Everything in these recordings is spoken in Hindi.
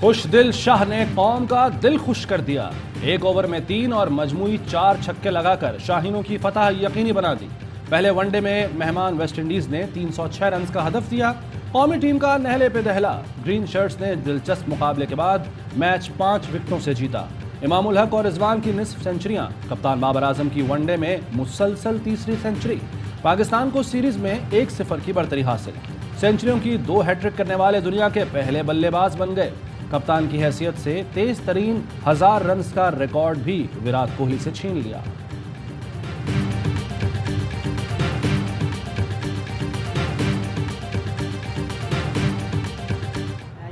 खुशदिल शाह ने कौम का दिल खुश कर दिया। एक ओवर में 3 और मजमूई 4 छक्के लगाकर शाहीनों की फतह यकीनी बना दी। पहले वनडे में मेहमान वेस्टइंडीज ने 306 रन का हदफ दिया। कौमी टीम का नहले पे दहला। ग्रीन शर्ट्स ने दिलचस्प मुकाबले के बाद मैच 5 विकेटों से जीता। इमामुल हक और रिजवान की निस्फ सेंचुरियां, कप्तान बाबर आजम की वनडे में मुसलसल तीसरी सेंचुरी। पाकिस्तान को सीरीज में 1-0 की बढ़तरी हासिल। सेंचुरियों की 2 हैट्रिक करने वाले दुनिया के पहले बल्लेबाज बन गए। कप्तान की हैसियत से तेज तरीन 1000 रन का रिकॉर्ड भी विराट कोहली से छीन लिया।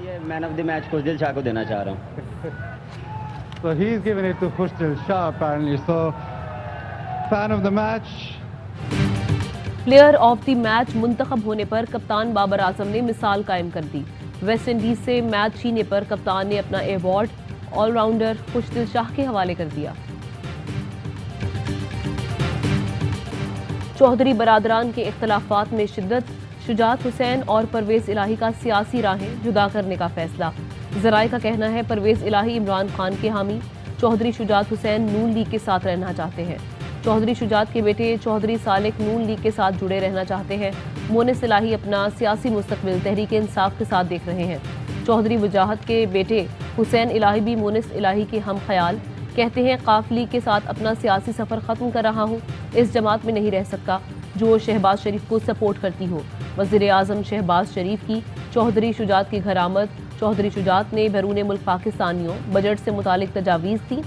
ये मैन ऑफ द मैच खुशदिल शाह को देना चाह रहा हूँ। So he's given it to Khushdil Shah apparently. So fan of the match. Player of the match मुंतखब होने पर कप्तान बाबर आजम ने मिसाल कायम कर दी। वेस्ट इंडीज से मैच छीनने पर कप्तान ने अपना अवार्ड ऑलराउंडर खुशदिल शाह के हवाले कर दिया। चौधरी बरादरान के इख्तलाफात में शिद्दत, शुजात हुसैन और परवेज इलाही का सियासी राहें जुदा करने का फैसला। जराए का कहना है परवेज इलाही इमरान खान के हामी, चौधरी शुजात हुसैन नून लीग के साथ रहना चाहते हैं। चौधरी शुजात के बेटे चौधरी सालिक नून लीग के साथ जुड़े रहना चाहते हैं। मोनिस इलाही अपना सियासी मुस्तकबिल तहरीक इंसाफ के साथ देख रहे हैं। चौधरी वजाहत के बेटे हुसैन इलाही भी मोनिस इलाही के हम ख्याल, कहते हैं काफ लीग के साथ अपना सियासी सफ़र ख़त्म कर रहा हूँ, इस जमात में नहीं रह सकता जो शहबाज शरीफ को सपोर्ट करती हो। वज़ीर आज़म शहबाज शरीफ की चौधरी शुजात की घर आमद। चौधरी शुजात ने बैरून मुल्क पाकिस्तानियों बजट से मुतालिक तजावीज़ थी।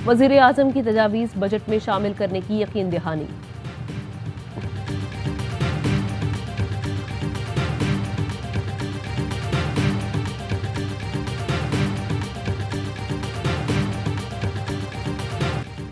वज़ीर आज़म की तजावीज़ बजट में शामिल करने की यकीन दहानी।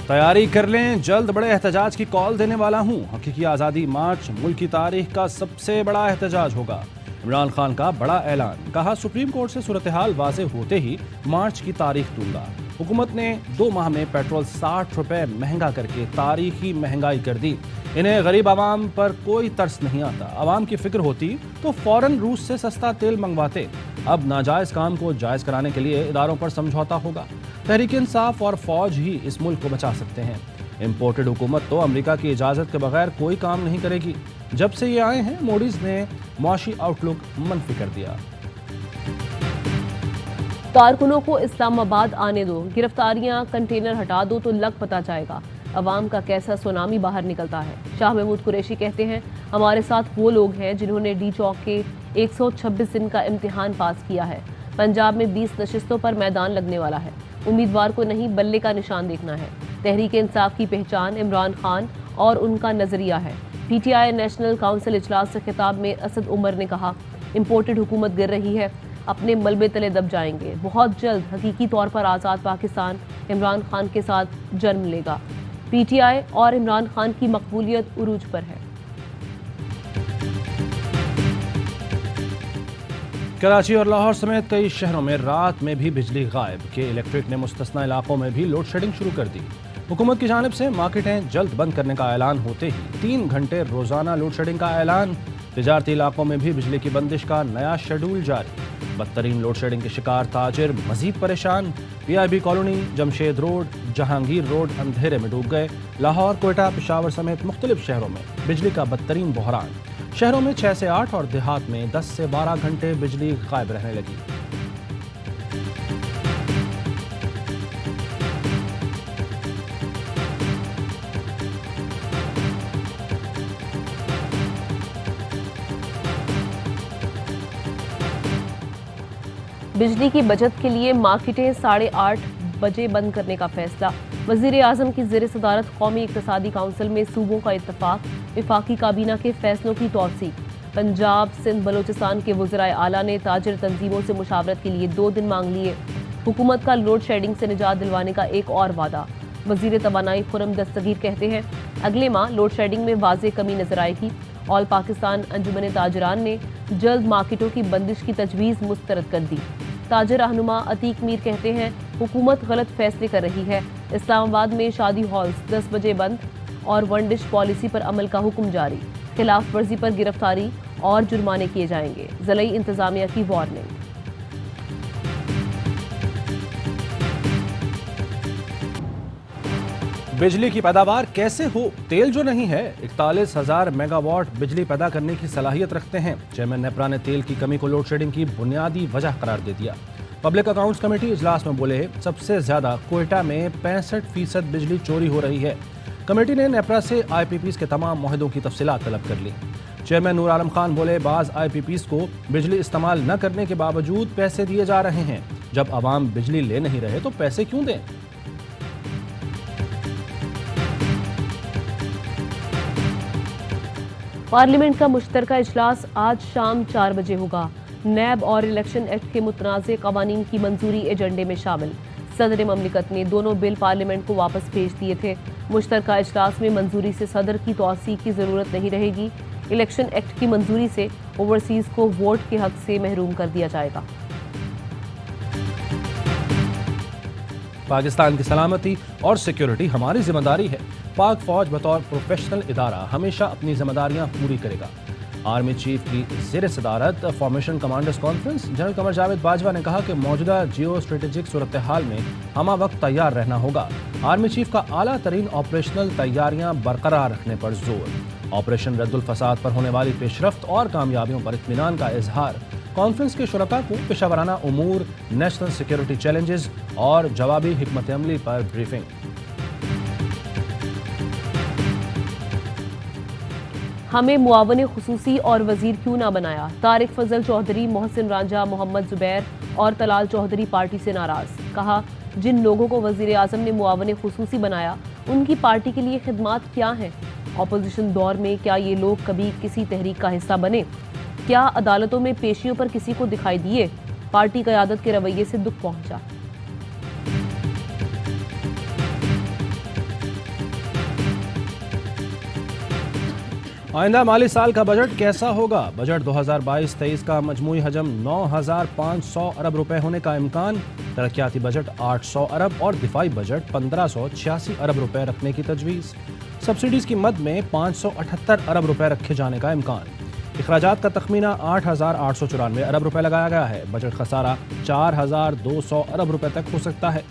तैयारी कर लें, जल्द बड़े एहतजाज की कॉल देने वाला हूं। हकीकी आज़ादी मार्च मुल्क की तारीख का सबसे बड़ा एहतजाज होगा। इमरान खान का बड़ा ऐलान, कहा सुप्रीम कोर्ट से सूरत हाल वाज़ेह होते ही मार्च की तारीख दूंगा। हुकूमत ने 2 माह में पेट्रोल 60 रुपए महंगा करके तारीखी महंगाई कर दी। इन्हें गरीब आवाम पर कोई तरस नहीं आता। आवाम की फिक्र होती तो फौरन रूस से सस्ता तेल मंगवाते। अब नाजायज़ काम को जायज़ कराने के लिए इदारों पर समझौता होगा। तहरीक इंसाफ और फौज ही इस मुल्क को बचा सकते हैं। इम्पोर्टेड हुकूमत तो अमेरिका की इजाज़त के बगैर कोई काम नहीं करेगी। जब से ये आए हैं मोडीज ने मुआशी आउटलुक मनफी कर दिया। कारकुनों को इस्लामाबाद आने दो, गिरफ्तारियां कंटेनर हटा दो तो लग पता जाएगा अवाम का कैसा सुनामी बाहर निकलता है। शाह महमूद कुरैशी कहते हैं हमारे साथ वो लोग हैं जिन्होंने डी चौक के 126 दिन का इम्तिहान पास किया है। पंजाब में 20 नशिस्तों पर मैदान लगने वाला है। उम्मीदवार को नहीं बल्ले का निशान देखना है। तहरीक इंसाफ की पहचान इमरान खान और उनका नजरिया है। PTI नेशनल काउंसिल इजलास से खिताब में असद उमर ने कहा इम्पोर्टेड हुकूमत गिर रही है, अपने मलबे तले दब जाएंगे। बहुत जल्द हकीकी तौर पर आज़ाद पाकिस्तान इमरान खान के साथ जन्म लेगा। PTI और इमरान खान की मकबूलियत उरूज पर है। कराची और लाहौर समेत कई शहरों में रात में भी बिजली गायब। के इलेक्ट्रिक ने मुस्तस्ना इलाकों में भी लोड शेडिंग शुरू कर दी। हुकूमत की जानिब से मार्केटें जल्द बंद करने का ऐलान होते ही 3 घंटे रोजाना लोड शेडिंग का ऐलान। तिजारती इलाकों में भी बिजली की बंदिश का नया शेड्यूल जारी। बदतरीन लोड शेडिंग के शिकार ताजिर मजीद परेशान। PIB colony, Jamshed road, Jahangir road अंधेरे में डूब गए। लाहौर, कोयटा, पेशावर समेत मुख्तलिफ शहरों में बिजली का बदतरीन बहरान। शहरों में 6 से 8 और देहात में 10 से 12 घंटे बिजली गायब रहने लगी। बिजली की बचत के लिए मार्केटें 8:30 बजे बंद करने का फैसला। वज़ीर आज़म की ज़ेर सदारत कौमी इक़्तिसादी काउंसिल में सूबों का इत्तफाक। विफाकी काबीना के फैसलों की तौसीक। पंजाब, सिंध, बलोचिस्तान के वज़राए आला ने ताजिर तंजीमों से मुशावरत के लिए 2 दिन मांग लिए। हुकूमत का लोड शेडिंग से निजात दिलवाने का एक और वादा। वज़ीर तवानाई खुरम दस्तगीर कहते हैं अगले माह लोड शेडिंग में वाज़ेह कमी नजर आएगी। ऑल पाकिस्तान अंजुमन ताजरान ने जल्द मार्केटों की बंदिश की तजवीज़ मुस्तरद कर दी। ताजर रहनुमा अतीक मीर कहते हैं हुकूमत गलत फैसले कर रही है। इस्लामाबाद में शादी हॉल्स 10 बजे बंद और वन डिश पॉलिसी पर अमल का हुक्म जारी। खिलाफ वर्जी पर गिरफ्तारी और जुर्माने किए जाएंगे। ज़िला इंतजामिया की वार्निंग। बिजली की पैदावार कैसे हो? तेल जो नहीं है 41,000 मेगावाट बिजली पैदा करने की सलाहियत रखते हैं। चेयरमैन नेप्रा ने तेल की कमी को लोड शेडिंग की बुनियादी वजह करार दे दिया। पब्लिक अकाउंट्स कमेटी इजलास में बोले सबसे ज्यादा कोयटा में 65% बिजली चोरी हो रही है। कमेटी ने नेप्रा से IPPs के तमाम मुआहदों की तफसीलात तलब कर ली। चेयरमैन नूर आलम खान बोले बाज IPPs को बिजली इस्तेमाल न करने के बावजूद पैसे दिए जा रहे हैं। जब आवाम बिजली ले नहीं रहे तो पैसे क्यों दें? पार्लियामेंट का मुश्तरका इजलास आज शाम 4 बजे होगा। नैब और इलेक्शन एक्ट के मुतनाज़े कवानीन की मंजूरी एजेंडे में शामिल। सदर ममलिकत ने दोनों बिल पार्लियामेंट को वापस भेज दिए थे। मुश्तरका इजलास में मंजूरी से सदर की तौसीक की जरूरत नहीं रहेगी। इलेक्शन एक्ट की मंजूरी से ओवरसीज को वोट के हक से महरूम कर दिया जाएगा। पाकिस्तान की सलामती और सिक्योरिटी हमारी जिम्मेदारी है। पाक फौज बतौर प्रोफेशनल इदारा हमेशा अपनी जिम्मेदारियां पूरी करेगा। आर्मी चीफ की ज़ेर सदारत formation commanders conference general Qamar Javed Bajwa ने कहा कि मौजूदा जियो स्ट्रेटेजिक सूरत हाल में हमा वक्त तैयार रहना होगा। आर्मी चीफ का आला तरीन ऑपरेशनल तैयारियां बरकरार रखने पर जोर। ऑपरेशन रद्दुल फसाद पर होने वाली पेशरफ्त और कामयाबियों पर इत्मीनान का इजहार। कॉन्फ्रेंस के शुरका को पेशावराना उमूर, नेशनल सिक्योरिटी चैलेंजेस और जवाबी हिकमत अमली पर ब्रीफिंग। हमें मुआवन खुसूसी और वजीर क्यों ना बनाया? तारिक फजल चौधरी, मोहसिन रांझा, मोहम्मद जुबैर और तलाल चौधरी पार्टी से नाराज। कहा जिन लोगों को वजीर आजम ने मुआवन खुसूसी बनाया उनकी पार्टी के लिए खिदमात क्या हैं? अपोजिशन दौर में क्या ये लोग कभी किसी तहरीक का हिस्सा बने? क्या अदालतों में पेशियों पर किसी को दिखाई दिए? पार्टी क़यादत के रवैये से दुख पहुंचा। आइंदा माली साल का बजट कैसा होगा? बजट 2022-23 का मजमूई हजम 9,500 अरब रुपए होने का इम्कान। तरक्याती बजट 800 अरब और दिफाई बजट 1586 अरब रुपए रखने की तजवीज़। सब्सिडीज़ की मद में 578 अरब रुपए रखे जाने का इम्कान। इखराजात का तखमीना 8,894 अरब रुपए लगाया गया है। बजट खसारा 4,200 अरब रुपए तक हो सकता है।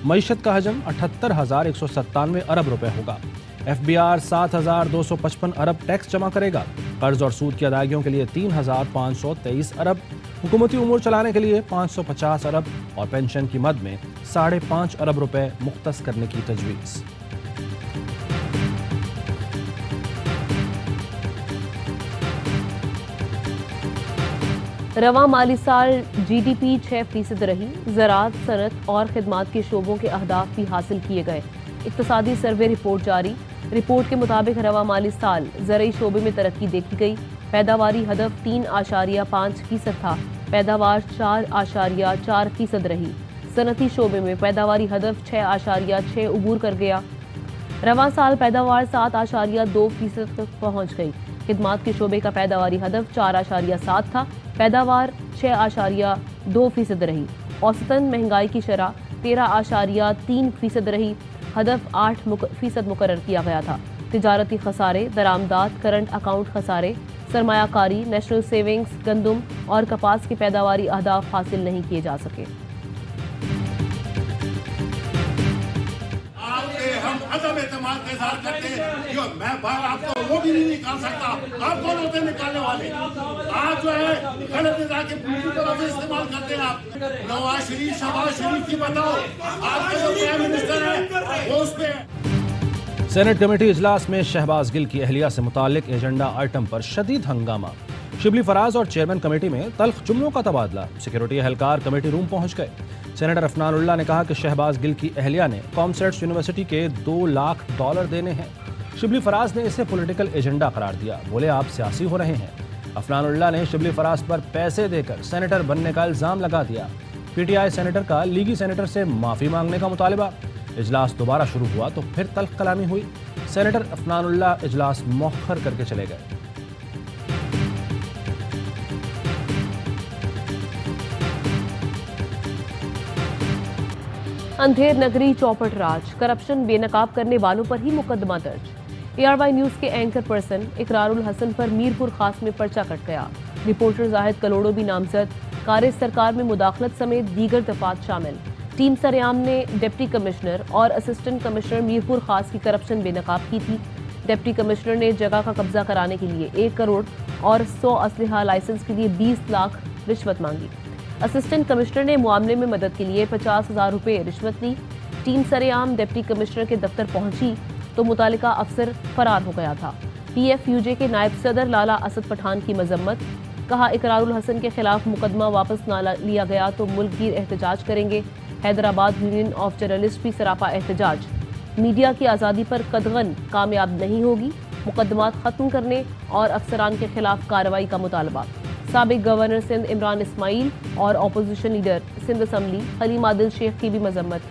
मईशत का हजम 78,197 अरब रुपए होगा। FBR 7,255 अरब टैक्स जमा करेगा। कर्ज और सूद की अदायगियों के लिए 3,523 अरब, हुकूमती उमूर चलाने के लिए 550 अरब और पेंशन की मद में 5.5 अरब रुपए मुख्तस करने की तजवीज़। रवा माली साल GDP 6% रही। ज़राअत, सनत और खिदमात के शोबों के अहदाफ भी हासिल किए गए। इक्तसादी सर्वे रिपोर्ट जारी। रिपोर्ट के मुताबिक रवा माली साल ज़रई शोबे में तरक्की देखी गई। पैदावारी हदफ 3.5% था। पैदावार 4.4% रही। सनती शोबे में पैदावारी हदफ 6.6 उबूर कर गया। रवा साल पैदावार 7.2% तक पहुँच गई। खिदमात के शोबे का पैदावारी हदफ 4.7 था। पैदावार 6.2% रही। औसतन महंगाई की शरह 13.3% रही। हदफ 8% मुकर्रर किया गया था। तिजारती खसारे, दरामदात, करंट अकाउंट खसारे, सरमायाकारी, नेशनल सेविंग्स, गंदुम और कपास के पैदावारी अहदाफ हासिल नहीं किए जा सके। हम अदम एतमाद का इज़हार करते हैं। जो मैं बाहर आपको वो भी नहीं निकाल सकता। आप कौन होते हैं निकालने वाले? आप जो है गलत निज़ाम के पूरी इस्तेमाल करते हैं। आप नवाज शरीफ, शहबाज शरीफ की बताओ, आपके जो प्राइम मिनिस्टर है वो उस पे। सेनेट कमेटी इजलास में शहबाज गिल की अहलिया से मुतालिक एजेंडा आइटम पर शदीद हंगामा। शिबली फराज और चेयरमैन कमेटी में तल्ख जुमलों का तबादला। सिक्योरिटी एहलकार कमेटी रूम पहुंच गए। सेनेटर अफनानुल्लाह ने कहा कि शहबाज गिल की अहलिया ने कॉमसेट्स यूनिवर्सिटी के $2 लाख देने हैं। शिबली फराज ने इसे पॉलिटिकल एजेंडा करार दिया। बोले आप सियासी हो रहे हैं। अफनानुल्लाह ने शिबली फराज पर पैसे देकर सेनेटर बनने का इल्जाम लगा दिया। PTI सेनेटर का लीगी सेनेटर से माफी मांगने का मुतालिबा। इजलास दोबारा शुरू हुआ तो फिर तल्ख कलामी हुई। सेनेटर अफनानुल्लाह इजलास मौखर करके चले गए। अंधेर नगरी चौपट राज, करप्शन बेनकाब करने वालों पर ही मुकदमा दर्ज। ARY न्यूज के एंकर पर्सन इकरारुल हसन पर मीरपुर खास में पर्चा कट गया। रिपोर्टर जाहिद कलोड़ो भी नामजद। कार्य सरकार में मुदाखलत समेत दीगर दफात शामिल। टीम सरेआम ने डिप्टी कमिश्नर और असिस्टेंट कमिश्नर मीरपुर खास की करप्शन बेनकाब की थी। डिप्टी कमिश्नर ने जगह का कब्जा कराने के लिए 1 करोड़ और 100 असलहा लाइसेंस के लिए 20 लाख रिश्वत मांगी। असिस्टेंट कमिश्नर ने मामले में मदद के लिए 50,000 रुपये रिश्वत ली। टीम सरेआम डिप्टी कमिश्नर के दफ्तर पहुंची तो मुतालिका अफसर फरार हो गया था। PFUJ के नायब सदर लाला असद पठान की मजम्मत, कहा इकरारुल हसन के खिलाफ मुकदमा वापस न लिया गया तो मुल्क गिर एहतजाज करेंगे। हैदराबाद यूनियन ऑफ जर्नलिस्ट भी सरापा एहतजाज। मीडिया की आज़ादी पर कदगन कामयाब नहीं होगी, मुकदमात खत्म करने और अफसरान के खिलाफ कार्रवाई का मुतालबा। साबिक गवर्नर सिंध इमरान इस्माइल और opposition leader Sindh assembly Haleem Adil Sheikh की भी मजम्मत।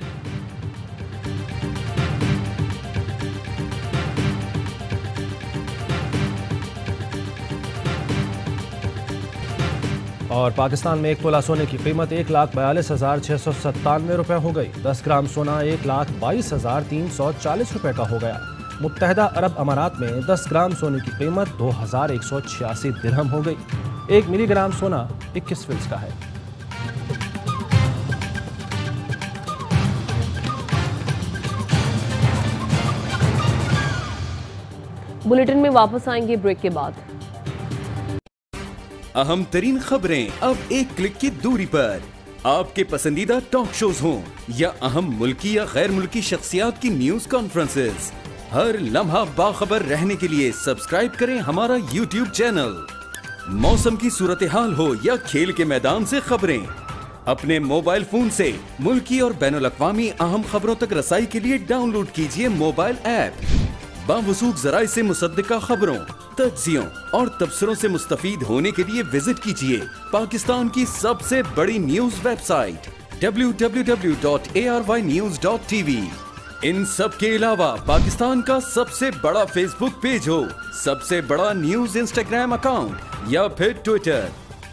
और पाकिस्तान में 1 तोला सोने की कीमत 1,42,697 रुपये हो गई। 10 ग्राम सोना 1,22,340 रुपये का हो गया। मुत्तहदा अरब अमारात में 10 ग्राम सोने की कीमत 2,186 दिरहम हो गई। 1 मिलीग्राम सोना 21 फिल्स का है। बुलेटिन में वापस आएंगे ब्रेक के बाद। अहम तरीन खबरें अब एक क्लिक की दूरी पर। आपके पसंदीदा टॉक शोज हों या अहम मुल्की या गैर मुल्की शख्सियात की न्यूज कॉन्फ्रेंसेस, हर लम्हा बाखबर रहने के लिए सब्सक्राइब करें हमारा YouTube चैनल। मौसम की सूरत हाल हो या खेल के मैदान से खबरें, अपने मोबाइल फोन से मुल्की और बैनुल-अक़वामी अहम खबरों तक रसाई के लिए डाउनलोड कीजिए मोबाइल ऐप। बावसूख ज़राए से मुसद्दिका खबरों, तज्ज़ियों और तबसरों से मुस्तफ़ीद होने के लिए विजिट कीजिए पाकिस्तान की सबसे बड़ी न्यूज वेबसाइट www.arYnews.tv। इन सब के अलावा पाकिस्तान का सबसे बड़ा फेसबुक पेज हो, सबसे बड़ा न्यूज इंस्टाग्राम अकाउंट या फिर ट्विटर,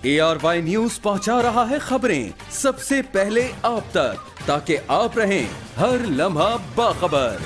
ARY न्यूज पहुंचा रहा है खबरें सबसे पहले आप तक, ताकि आप रहें हर लम्हा बाखबर।